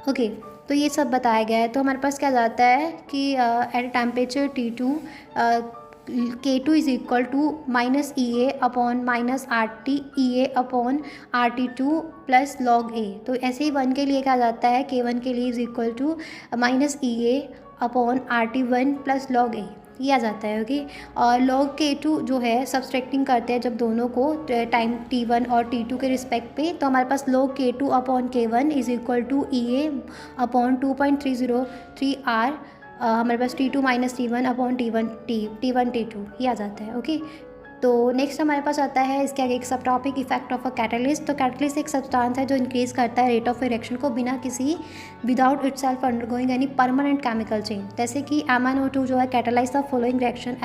Okay, तो ये सब बताया गया है। तो हमारे पास क्या जाता है कि at temperature T2 K2 is equal to minus E A upon minus R T E A upon R T two plus log A. तो ऐसे ही 1 के लिए क्या जाता है, K1 के लिए is equal to minus E A upon R T one plus log A, ये आ जाता है। ओके, और लॉग K2 जो है सब्सट्रैक्टिंग करते हैं जब दोनों को टाइम T1 और T2 के रिस्पेक्ट पे, तो हमारे पास log K2 upon K1 is equal to E A upon 2.303 R, हमारे पास T2 minus T1 upon T1 T2 ये आ जाता है। ओके, तो नेक्स्ट हमारे पास आता है इसके आगे एक सब topic effect of a catalyst. तो कैटलिस्ट एक सब्सटेंस है जो इंक्रीज करता है रेट ऑफ रिएक्शन को बिना किसी without itself undergoing any permanent chemical change. जैसे कि MnO2 जो है catalyse the following reaction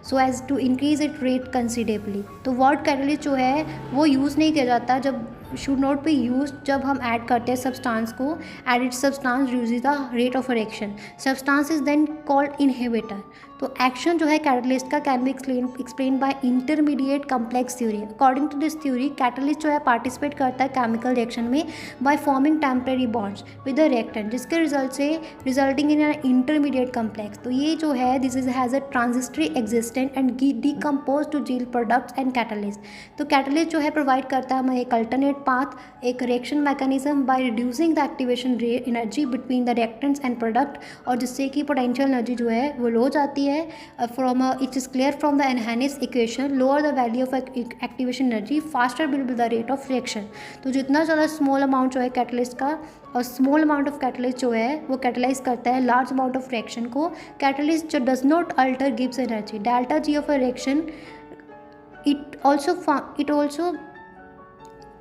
so as to increase it rate considerably. तो वर्ड कैटलिस्ट जो है वो यूज़ नहीं किया जाता, जब शुड नॉट बी यूज जब हम ऐड करते हैं सब्सटेंस को, added substance reduces the rate of reaction, substance is then called inhibitor. तो एक्शन जो है कैटलिस्ट का can be explain by intermediate complex theory. According to this theory catalyst जो है पार्टिसिपेट करता है केमिकल रिएक्शन में by forming temporary bonds with the reactant, जिसके रिजल्ट से resulting in an intermediate complex. तो ये जो है this is has a transitory existent and decompose to yield products and catalyst. तो कैटलिस्ट जो है प्रोवाइड करता है हमें एक अल्टरनेट path, एक reaction mechanism by reducing the activation energy between the reactants and product, और जिससे कि पोटेंशियल एनर्जी जो है वो लो हो जाती है from it is clear from the Arrhenius equation, lower the value of activation energy, faster will be the rate of reaction. तो जितना ज़्यादा स्मॉल अमाउंट जो है कैटलिस्ट का, और स्मॉल अमाउंट ऑफ कैटलिस्ट जो है वो कैटलाइज करता है लार्ज अमाउंट ऑफ रिएक्शन को। कैटलिस्ट जो does not alter gives energy, delta G of a reaction. It also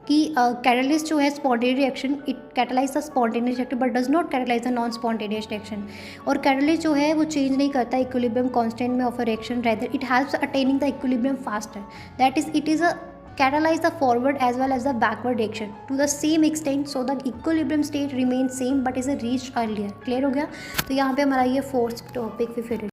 कि कैटलिस्ट जो है spontaneous reaction, it catalyse the spontaneous reaction but does not catalyse the non spontaneous reaction. और catalyst जो है वो change नहीं करता इक्विलिब्रियम कांस्टेंट में of a reaction, rather it helps attaining the equilibrium faster, that is it is a catalyze the forward as well as the backward reaction to the same extent so the equilibrium state remains same but is reached earlier। Clear हो गया? तो यहाँ पे हमारा ये fourth topic भी फिर